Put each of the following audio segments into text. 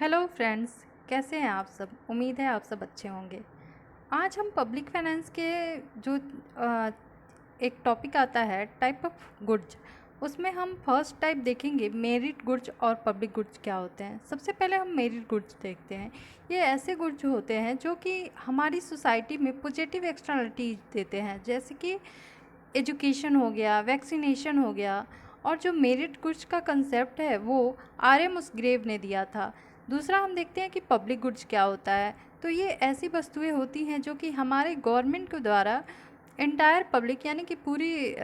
Hello friends, कैसे हैं आप सब। उम्मीद है आप सब अच्छे होंगे। आज हम पब्लिक फाइनेंस के जो एक टॉपिक आता है टाइप ऑफ गुड्स, उसमें हम फर्स्ट टाइप देखेंगे मेरिट गुड्स और पब्लिक गुड्स क्या होते हैं। सबसे पहले हम मेरिट गुड्स देखते हैं। ये ऐसे गुड्स होते हैं जो कि हमारी सोसाइटी में पॉजिटिव एक्सटर्नलिटी देते हैं, जैसे कि एजुकेशन हो गया, वैक्सीनेशन हो गया। और जो मेरिट गुड्स का कंसेप्ट है वो आर.एम. मुसग्रेव ने दिया था। दूसरा हम देखते हैं कि पब्लिक गुड्स क्या होता है। तो ये ऐसी वस्तुएं होती हैं जो कि हमारे गवर्नमेंट के द्वारा एंटायर पब्लिक यानी कि पूरी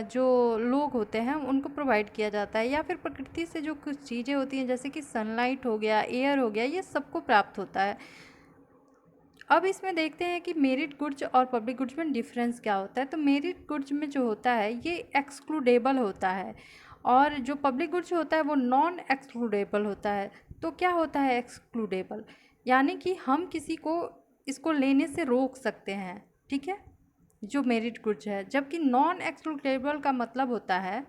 जो लोग होते हैं उनको प्रोवाइड किया जाता है, या फिर प्रकृति से जो कुछ चीज़ें होती हैं जैसे कि सनलाइट हो गया, एयर हो गया, ये सबको प्राप्त होता है। अब इसमें देखते हैं कि मेरिट गुड्स और पब्लिक गुड्स में डिफरेंस क्या होता है। तो मेरिट गुड्स में जो होता है ये एक्सक्लूडेबल होता है, और जो पब्लिक गुड्स होता है वो नॉन एक्सक्लूडेबल होता है। तो क्या होता है एक्सक्लूडेबल, यानी कि हम किसी को इसको लेने से रोक सकते हैं, ठीक है, जो मेरिट गुड्स है। जबकि नॉन एक्सक्लूडेबल का मतलब होता है,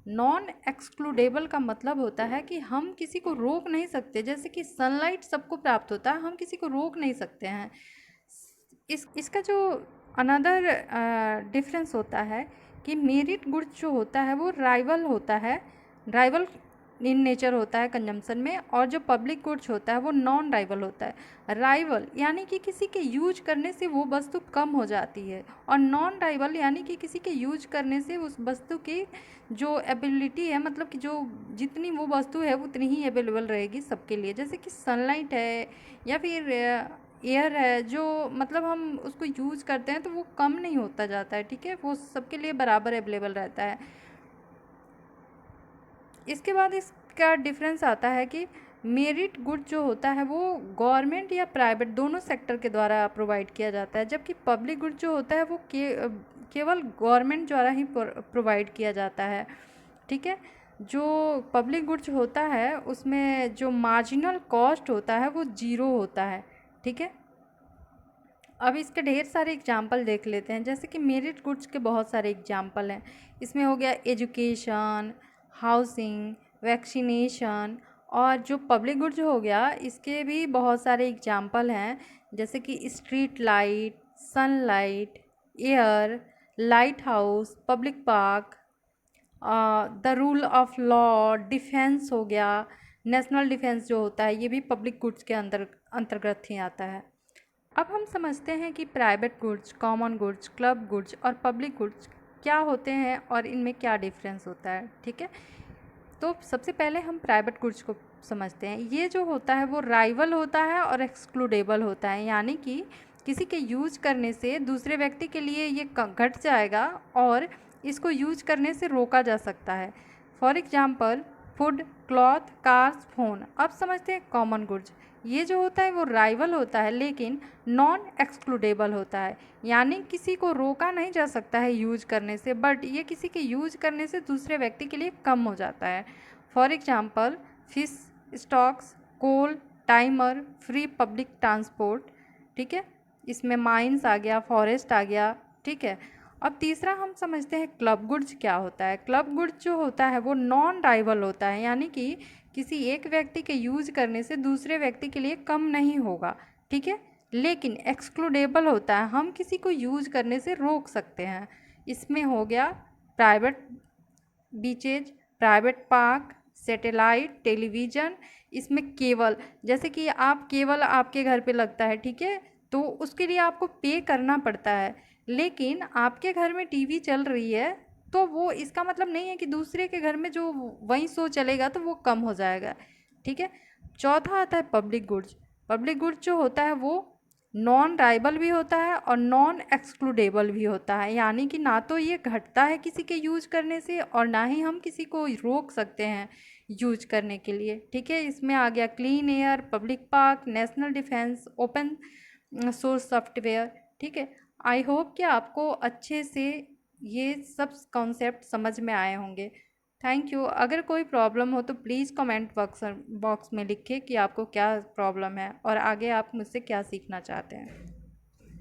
नॉन एक्सक्लूडेबल का मतलब होता है कि हम किसी को रोक नहीं सकते। जैसे कि सनलाइट सबको प्राप्त होता है, हम किसी को रोक नहीं सकते हैं। इसका जो अनदर डिफरेंस होता है कि मेरिट गुड्स जो होता है वो राइवल होता है, राइवल इन नेचर होता है कंजम्पशन में। और जो पब्लिक गुड्स होता है वो नॉन राइवल होता है। राइवल यानी कि किसी के यूज करने से वो वस्तु कम हो जाती है, और नॉन राइवल यानी कि किसी के यूज करने से उस वस्तु की जो एबिलिटी है, मतलब कि जो जितनी वो वस्तु है उतनी ही अवेलेबल रहेगी सबके लिए। जैसे कि सनलाइट है या फिर एयर है, जो मतलब हम उसको यूज़ करते हैं तो वो कम नहीं होता जाता है, ठीक है, वो सबके लिए बराबर अवेलेबल रहता है। इसके बाद इसका डिफरेंस आता है कि मेरिट गुड जो होता है वो गवर्नमेंट या प्राइवेट दोनों सेक्टर के द्वारा प्रोवाइड किया जाता है, जबकि पब्लिक गुड जो होता है वो केवल गवर्नमेंट द्वारा ही प्रोवाइड किया जाता है, ठीक है। जो पब्लिक गुड्स होता है उसमें जो मार्जिनल कॉस्ट होता है वो ज़ीरो होता है, ठीक है। अब इसके ढेर सारे एग्जाम्पल देख लेते हैं। जैसे कि मेरिट गुड्स के बहुत सारे एग्जाम्पल हैं। इसमें हो गया एजुकेशन, हाउसिंग, वैक्सीनेशन। और जो पब्लिक गुड्स हो गया इसके भी बहुत सारे एग्जाम्पल हैं, जैसे कि street light, sunlight, air, light house, public park, the rule of law, defence हो गया, नेशनल डिफेंस जो होता है ये भी पब्लिक गुड्स के अंतर्गत ही आता है। अब हम समझते हैं कि private goods, common goods, club goods और पब्लिक गुड्स क्या होते हैं और इनमें क्या डिफरेंस होता है, ठीक है। तो सबसे पहले हम प्राइवेट गुड्स को समझते हैं। ये जो होता है वो राइवल होता है और एक्सक्लूडेबल होता है, यानी कि किसी के यूज करने से दूसरे व्यक्ति के लिए ये घट जाएगा और इसको यूज करने से रोका जा सकता है। For example food, cloth, cars, phone. अब समझते हैं कॉमन गुड्स। ये जो होता है वो राइवल होता है लेकिन नॉन एक्सक्लूडेबल होता है, यानी किसी को रोका नहीं जा सकता है यूज करने से, बट ये किसी के यूज करने से दूसरे व्यक्ति के लिए कम हो जाता है। For example fish stocks, coal, timer, free public transport, ठीक है। इसमें माइंस आ गया, फॉरेस्ट आ गया, ठीक है। अब तीसरा हम समझते हैं क्लब गुड्स क्या होता है। क्लब गुड्स जो होता है वो नॉन राइवल होता है, यानी कि किसी एक व्यक्ति के यूज करने से दूसरे व्यक्ति के लिए कम नहीं होगा, ठीक है, लेकिन एक्सक्लूडेबल होता है, हम किसी को यूज करने से रोक सकते हैं। इसमें हो गया private beaches, private park, satellite, television. इसमें केबल, जैसे कि आप केबल आपके घर पे लगता है, ठीक है, तो उसके लिए आपको पे करना पड़ता है, लेकिन आपके घर में टीवी चल रही है तो वो इसका मतलब नहीं है कि दूसरे के घर में जो वही शो चलेगा तो वो कम हो जाएगा, ठीक है। चौथा आता है पब्लिक गुड्स। पब्लिक गुड्स जो होता है वो नॉन राइवल भी होता है और नॉन एक्सक्लूडेबल भी होता है, यानी कि ना तो ये घटता है किसी के यूज करने से और ना ही हम किसी को रोक सकते हैं यूज करने के लिए, ठीक है। इसमें आ गया clean air, public park, national defence, open source software, ठीक है। आई होप कि आपको अच्छे से ये सब कॉन्सेप्ट समझ में आए होंगे। Thank you. अगर कोई प्रॉब्लम हो तो प्लीज़ कमेंट बॉक्स में लिखिए कि आपको क्या प्रॉब्लम है और आगे आप मुझसे क्या सीखना चाहते हैं।